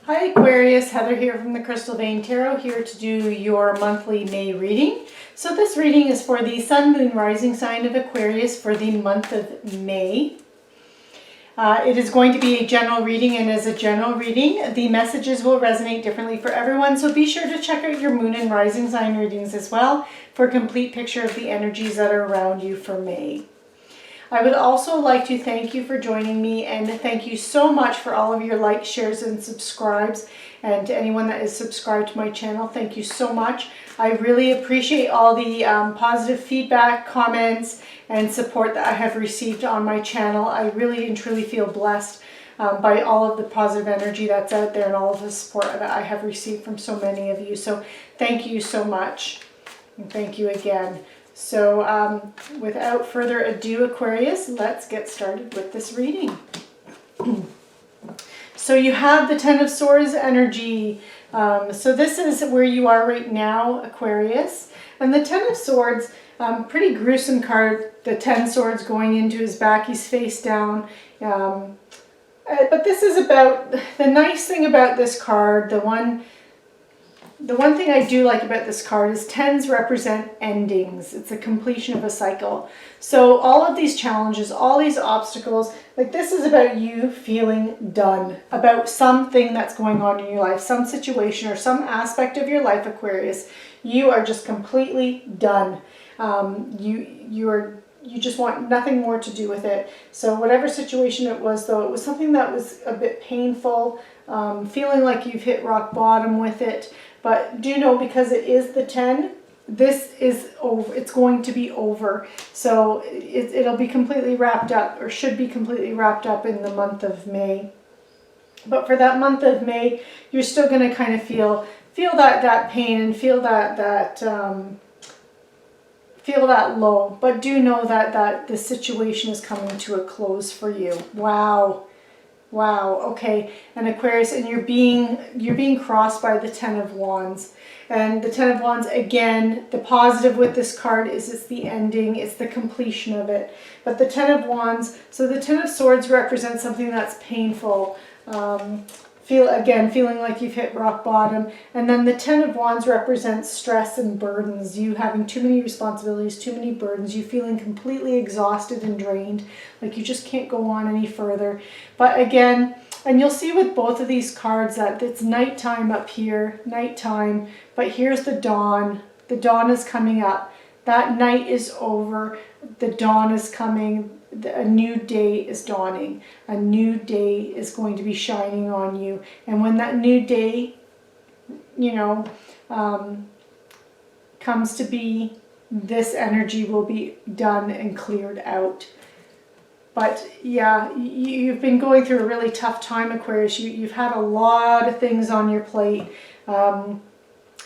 Hi Aquarius, Heather here from the Crystal Vein Tarot, here to do your monthly May reading. So this reading is for the Sun, Moon, Rising sign of Aquarius for the month of May. It is going to be a general reading, and as a general reading, the messages will resonate differently for everyone. So be sure to check out your Moon and Rising sign readings as well for a complete picture of the energies that are around you for May. I would also like to thank you for joining me, and thank you so much for all of your likes, shares, and subscribes. And to anyone that is subscribed to my channel, thank you so much. I really appreciate all the positive feedback, comments, and support that I have received on my channel. I really and truly feel blessed by all of the positive energy that's out there and all of the support that I have received from so many of you. So thank you so much, and thank you again. So without further ado, Aquarius, let's get started with this reading. So you have the Ten of Swords energy. So this is where you are right now, Aquarius. And the Ten of Swords, pretty gruesome card. The 10 swords going into his back, he's face down. But this is about, the nice thing about this card, the one thing I do like about this card is 10s represent endings. It's a completion of a cycle. So all of these challenges, all these obstacles, like this is about you feeling done, about something that's going on in your life, some situation or some aspect of your life, Aquarius. You are just completely done. You just want nothing more to do with it. So whatever situation it was, though, it was something that was a bit painful, feeling like you've hit rock bottom with it. But do know, because it is the 10, this is over. It's going to be over. So it'll be completely wrapped up, or should be completely wrapped up in the month of May. But for that month of May, you're still going to kind of feel that pain and feel that low. But do know that the situation is coming to a close for you. Wow. Wow, okay, and Aquarius, and you're being crossed by the 10 of Wands. And the 10 of Wands, again, the positive with this card is it's the ending, it's the completion of it. But the 10 of Wands, so the 10 of Swords represents something that's painful. Feeling like you've hit rock bottom. And then the 10 of Wands represents stress and burdens, you having too many responsibilities, too many burdens, you feeling completely exhausted and drained, like you just can't go on any further. But again, and you'll see with both of these cards that it's nighttime up here, nighttime, but here's the dawn. The dawn is coming up. That night is over. The dawn is coming. A new day is dawning. A new day is going to be shining on you. And when that new day, comes to be, this energy will be done and cleared out. But yeah, you've been going through a really tough time, Aquarius. You've had a lot of things on your plate.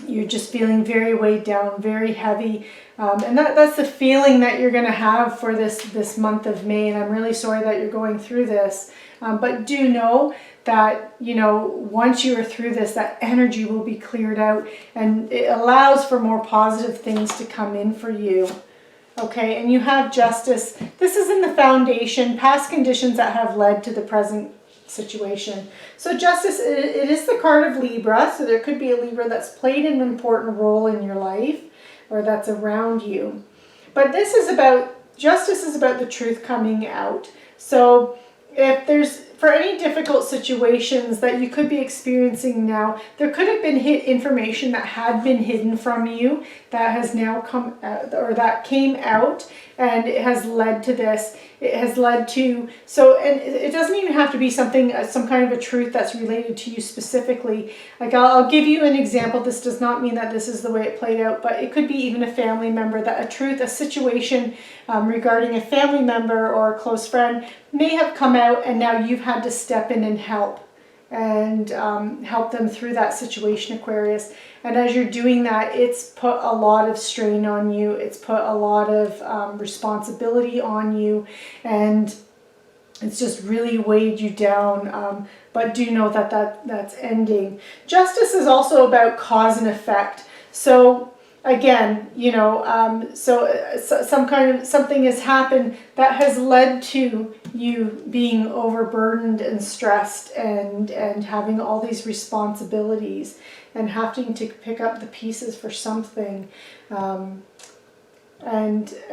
You're just feeling very weighed down, very heavy. And that's the feeling that you're going to have for this month of May. And I'm really sorry that you're going through this. But do know that, once you are through this, that energy will be cleared out. And it allows for more positive things to come in for you. Okay, and you have Justice. This is in the foundation, past conditions that have led to the present situation. So Justice, it is the card of Libra, so there could be a Libra that's played an important role in your life or that's around you. But this is about, Justice is about the truth coming out. So if there's, for any difficult situations that you could be experiencing now, there could have been information that had been hidden from you that has now come out, or that came out, and it has led to this. It has led to, so, and it doesn't even have to be something, some kind of a truth that's related to you specifically. Like I'll give you an example. This does not mean that this is the way it played out, but it could be even a family member, that a truth, a situation regarding a family member or a close friend may have come out, and now you've had to step in and help them through that situation, Aquarius. And as you're doing that, it's put a lot of strain on you. It's put a lot of responsibility on you, and it's just really weighed you down. But do know that that's ending. Justice is also about cause and effect. So again, you know, so something has happened that has led to you being overburdened and stressed and having all these responsibilities and having to pick up the pieces for something. And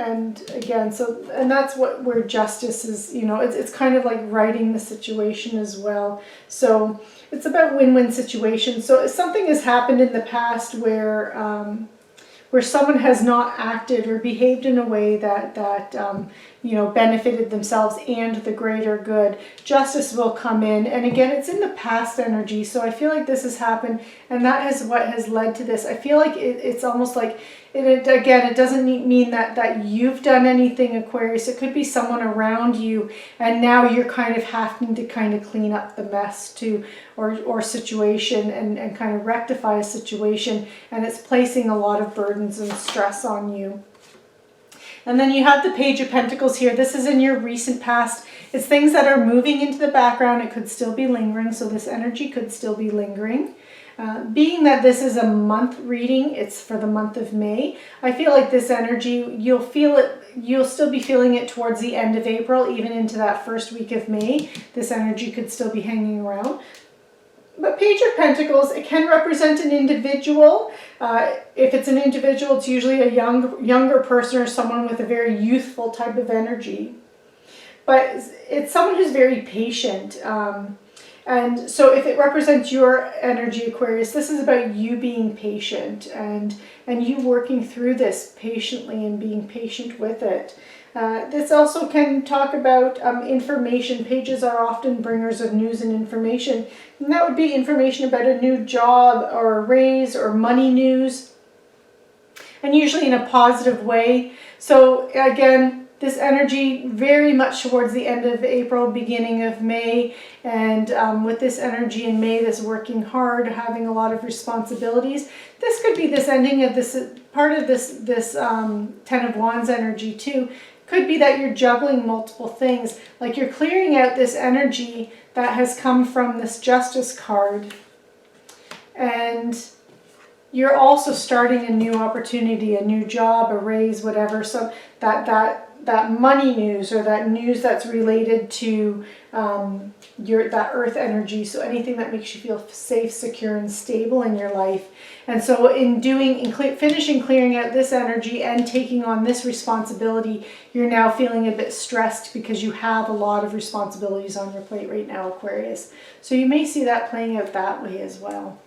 again, and that's where justice is, you know, it's kind of like righting the situation as well. So it's about win-win situations. So if something has happened in the past where someone has not acted or behaved in a way that you know, benefited themselves and the greater good, justice will come in. And again, it's in the past energy, so I feel like this has happened, and that is what has led to this. I feel like it's almost like it doesn't mean that you've done anything, Aquarius. It could be someone around you, and now you're kind of having to kind of clean up the mess too, or situation, and kind of rectify a situation, and it's placing a lot of burdens and stress on you. And then you have the Page of Pentacles here. This is in your recent past. It's things that are moving into the background. It could still be lingering, so this energy could still be lingering. Being that this is a month reading, it's for the month of May, I feel like this energy, you'll feel it, you'll still be feeling it towards the end of April, even into that first week of May. This energy could still be hanging around. But Page of Pentacles, it can represent an individual. If it's an individual, it's usually a younger person or someone with a very youthful type of energy. But it's someone who's very patient. And so if it represents your energy, Aquarius, this is about you being patient and you working through this patiently and being patient with it. This also can talk about information. Pages are often bringers of news and information. And that would be information about a new job or a raise or money news. And usually in a positive way. So again, this energy very much towards the end of April, beginning of May. And with this energy in May, this working hard, having a lot of responsibilities. This could be this ending of this, part of this Ten of Wands energy too. Could be that you're juggling multiple things, like you're clearing out this energy that has come from this Justice card, and you're also starting a new opportunity, a new job, a raise, whatever. So that money news, or that news that's related to that earth energy, so anything that makes you feel safe, secure, and stable in your life. And so in finishing clearing out this energy and taking on this responsibility, you're now feeling a bit stressed because you have a lot of responsibilities on your plate right now, Aquarius. So you may see that playing out that way as well.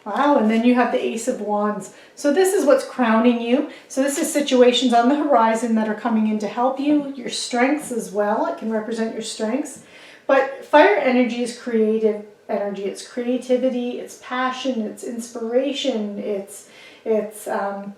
Wow, and then you have the Ace of Wands. So this is what's crowning you. So this is situations on the horizon that are coming in to help you, your strengths as well. It can represent your strengths. But fire energy is creative energy. It's creativity, it's passion, it's inspiration, it's the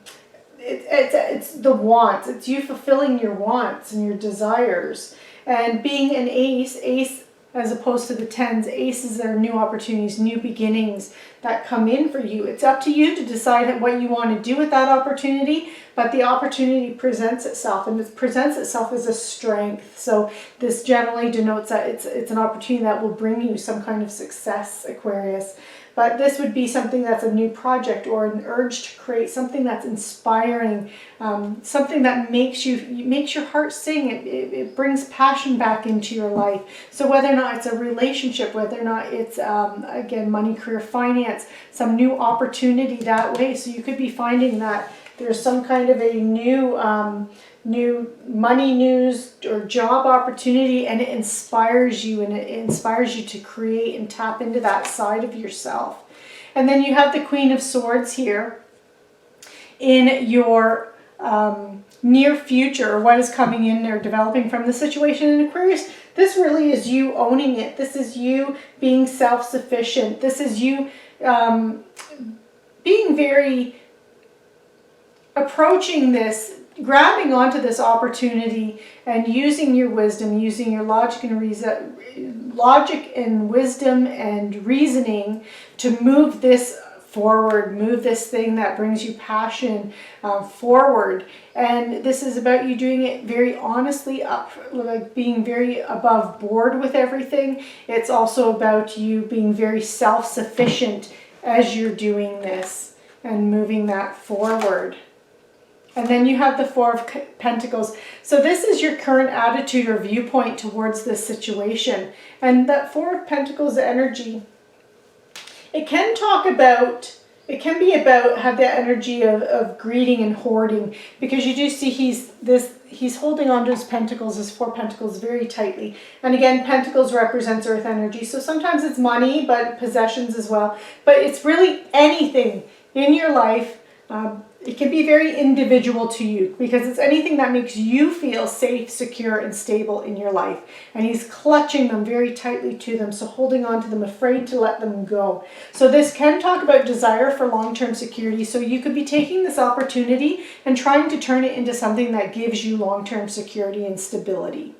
wants. It's you fulfilling your wants and your desires. And being an ace as opposed to the tens, aces are new opportunities, new beginnings that come in for you. It's up to you to decide what you want to do with that opportunity, but the opportunity presents itself, and it presents itself as a strength. So this generally denotes that it's an opportunity that will bring you some kind of success, Aquarius. But this would be something that's a new project or an urge to create something that's inspiring, something that makes your heart sing. It brings passion back into your life. So whether or not it's a relationship, whether or not it's, again, money, career, finance, some new opportunity that way. So you could be finding that there's some kind of a new money news or job opportunity, and it inspires you, to create and tap into that side of yourself. And then you have the Queen of Swords here in your near future, or what is coming in or developing from the situation in Aquarius. This really is you owning it. This is you being self-sufficient. This is you being very approaching this, grabbing onto this opportunity and using your wisdom, using your logic and wisdom and reasoning to move this forward, move this thing that brings you passion forward. And this is about you doing it very honestly, like being very above board with everything. It's also about you being very self-sufficient as you're doing this. and moving that forward. And then you have the Four of Pentacles. So this is your current attitude or viewpoint towards this situation. And that Four of Pentacles energy, it can talk about, it can be about, have that energy of greeding and hoarding, because you do see he's holding on to his pentacles, his Four Pentacles, very tightly. And again, Pentacles represents earth energy. So sometimes it's money, but possessions as well. But it's really anything in your life. It can be very individual to you, because it's anything that makes you feel safe, secure, and stable in your life. And he's clutching them very tightly to them, so holding on to them, afraid to let them go. So this can talk about desire for long-term security. So you could be taking this opportunity and trying to turn it into something that gives you long-term security and stability.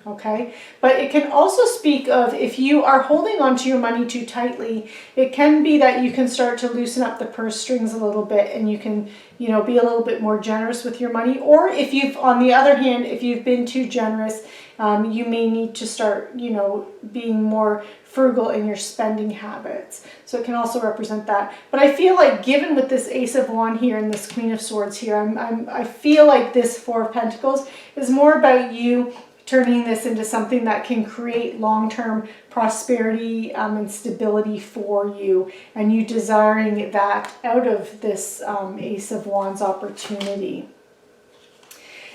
Okay, but it can also speak of, if you are holding on to your money too tightly, it can be that you can start to loosen up the purse strings a little bit, and you can, you know, be a little bit more generous with your money. Or if you've, on the other hand, if you've been too generous, you may need to start, you know, being more frugal in your spending habits. So it can also represent that. But I feel like, given with this Ace of Wands here and this Queen of Swords here, I feel like this Four of Pentacles is more about you turning this into something that can create long-term prosperity and stability for you, and you desiring that out of this Ace of Wands opportunity.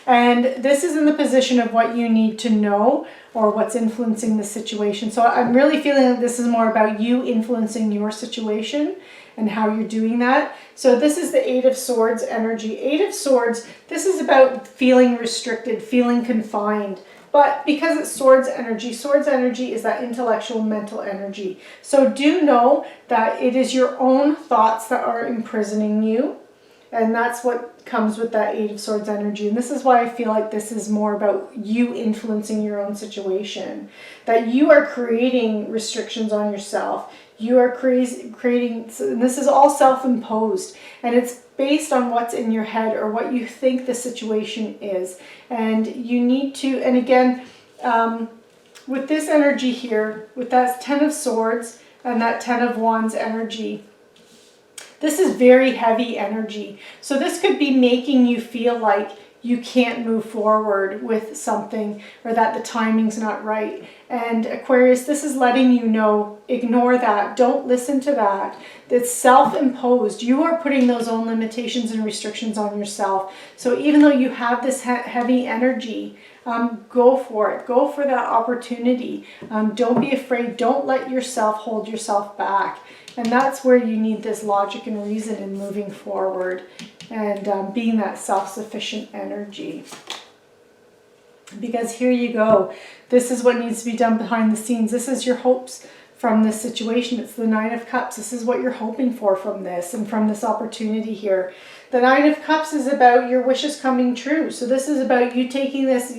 And this is in the position of what you need to know, or what's influencing the situation. So I'm really feeling that this is more about you influencing your situation and how you're doing that. So this is the Eight of Swords energy. Eight of Swords, this is about feeling restricted, feeling confined. But because it's swords energy is that intellectual, mental energy. So do know that it is your own thoughts that are imprisoning you. And that's what comes with that Eight of Swords energy. And this is why I feel like this is more about you influencing your own situation. That you are creating restrictions on yourself. You are creating, and this is all self-imposed. And it's based on what's in your head, or what you think the situation is. And you need to, and again, with this energy here, with that Ten of Swords and that Ten of Wands energy, this is very heavy energy. So this could be making you feel like you can't move forward with something, or that the timing's not right. And Aquarius, this is letting you know, ignore that. Don't listen to that. It's self-imposed. You are putting those own limitations and restrictions on yourself. So even though you have this heavy energy, go for it. Go for that opportunity. Don't be afraid. Don't let yourself hold yourself back. And that's where you need this logic and reason in moving forward, and being that self-sufficient energy. Because here you go. This is what needs to be done behind the scenes. This is your hopes from this situation. It's the Nine of Cups. This is what you're hoping for from this and from this opportunity here. The Nine of Cups is about your wishes coming true. So this is about you taking this,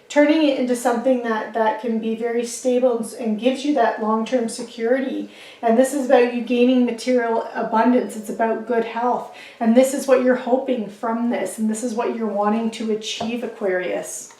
turning it into something that can be very stable and gives you that long-term security. And this is about you gaining material abundance. It's about good health. And this is what you're hoping from this. And this is what you're wanting to achieve, Aquarius.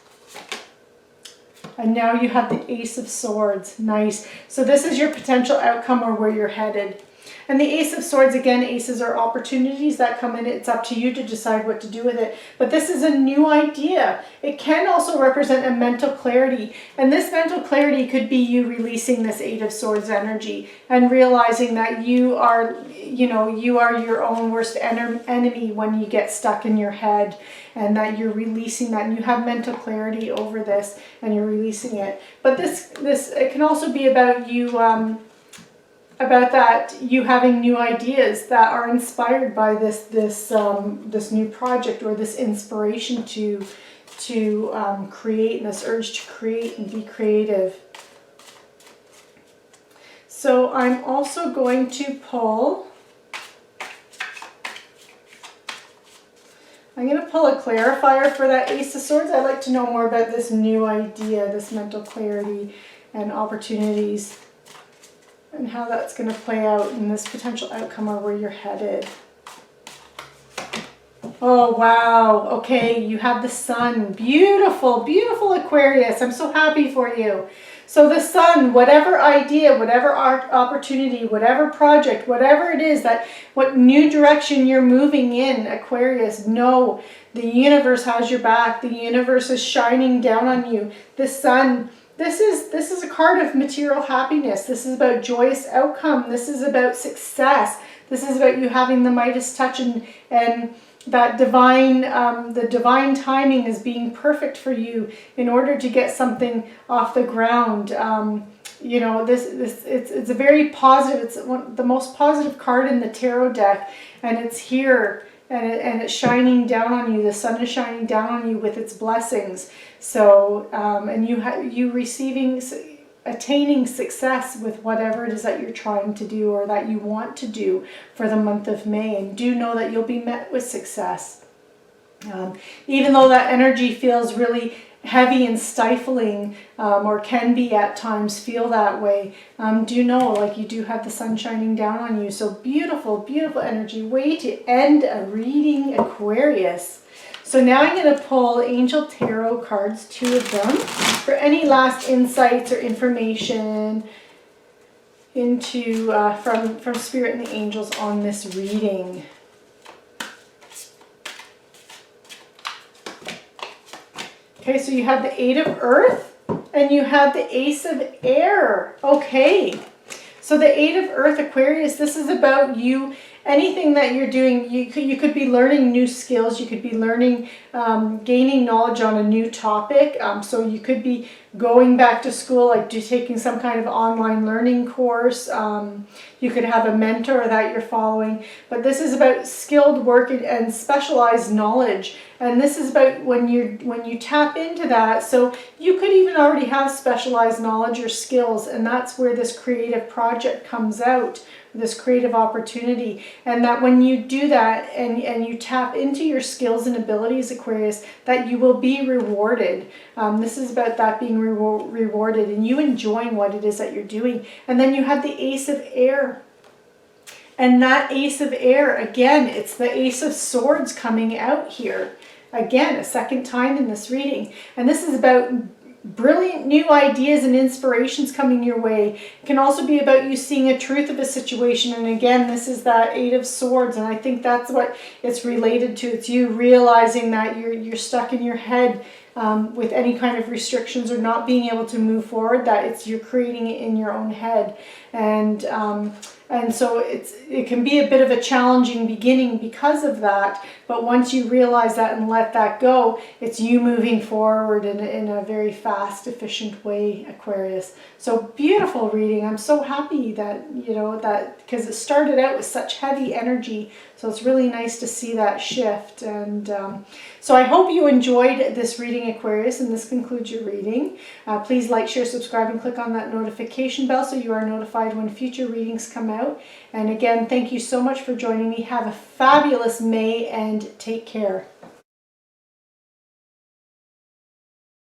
And now you have the Ace of Swords. Nice. So this is your potential outcome, or where you're headed. And the Ace of Swords, again, aces are opportunities that come in. It's up to you to decide what to do with it. But this is a new idea. It can also represent a mental clarity. And this mental clarity could be you releasing this Eight of Swords energy and realizing that you are, you are your own worst enemy when you get stuck in your head, and that you're releasing that, and you have mental clarity over this and you're releasing it. But this it can also be about you, you having new ideas that are inspired by this new project, or this inspiration to create, and this urge to create and be creative. So I'm also going to pull, I'm going to pull a clarifier for that Ace of Swords. I'd like to know more about this new idea, this mental clarity and opportunities, and how that's going to play out in this potential outcome, or where you're headed. Oh, wow. Okay, you have the Sun. Beautiful, beautiful Aquarius. I'm so happy for you. So the sun, whatever idea, whatever art opportunity, whatever project, whatever it is, that what new direction you're moving in, Aquarius, know the universe has your back. The universe is shining down on you. The sun, this is a card of material happiness. This is about joyous outcome. This is about success. This is about you having the Midas touch, and that divine, the divine timing is being perfect for you in order to get something off the ground. You know, it's a very positive, it's the most positive card in the tarot deck, and it's here, and it's shining down on you. The sun is shining down on you with its blessings. So, and you receiving, attaining success with whatever it is that you're trying to do or that you want to do for the month of May. And do know that you'll be met with success. Even though that energy feels really heavy and stifling, or can be at times feel that way, do know, like, you do have the sun shining down on you. So beautiful, beautiful energy. Way to end a reading, Aquarius. So now I'm going to pull Angel Tarot cards, 2 of them, for any last insights or information into from Spirit and the angels on this reading. Okay, so you have the 8 of Earth and you have the Ace of Air. Okay, so the 8 of Earth, Aquarius, this is about you. Anything that you're doing, you could be learning new skills. You could be learning, gaining knowledge on a new topic. So you could be going back to school, like taking some kind of online learning course. You could have a mentor that you're following. But this is about skilled work and specialized knowledge. And this is about when you tap into that. So you could even already have specialized knowledge or skills, and that's where this creative project comes out. This creative opportunity, and that when you do that and you tap into your skills and abilities, Aquarius, that you will be rewarded. This is about that being rewarded and you enjoying what it is that you're doing. And then you have the Ace of Air, and that Ace of Air, again, it's the Ace of Swords coming out here again, a second time in this reading. And this is about brilliant new ideas and inspirations coming your way. It can also be about you seeing a truth of a situation. And again, this is that 8 of Swords, and I think that's what it's related to. It's you realizing that you're stuck in your head with any kind of restrictions or not being able to move forward, that you're creating it in your own head. And so it can be a bit of a challenging beginning because of that, but once you realize that and let that go, it's you moving forward in a very fast, efficient way, Aquarius. So beautiful reading. I'm so happy that, you know, that, because it started out with such heavy energy, so it's really nice to see that shift. And so I hope you enjoyed this reading, Aquarius, and this concludes your reading. Please like, share, subscribe, and click on that notification bell so you are notified when future readings come out. And again, thank you so much for joining me. Have a fabulous May and take care.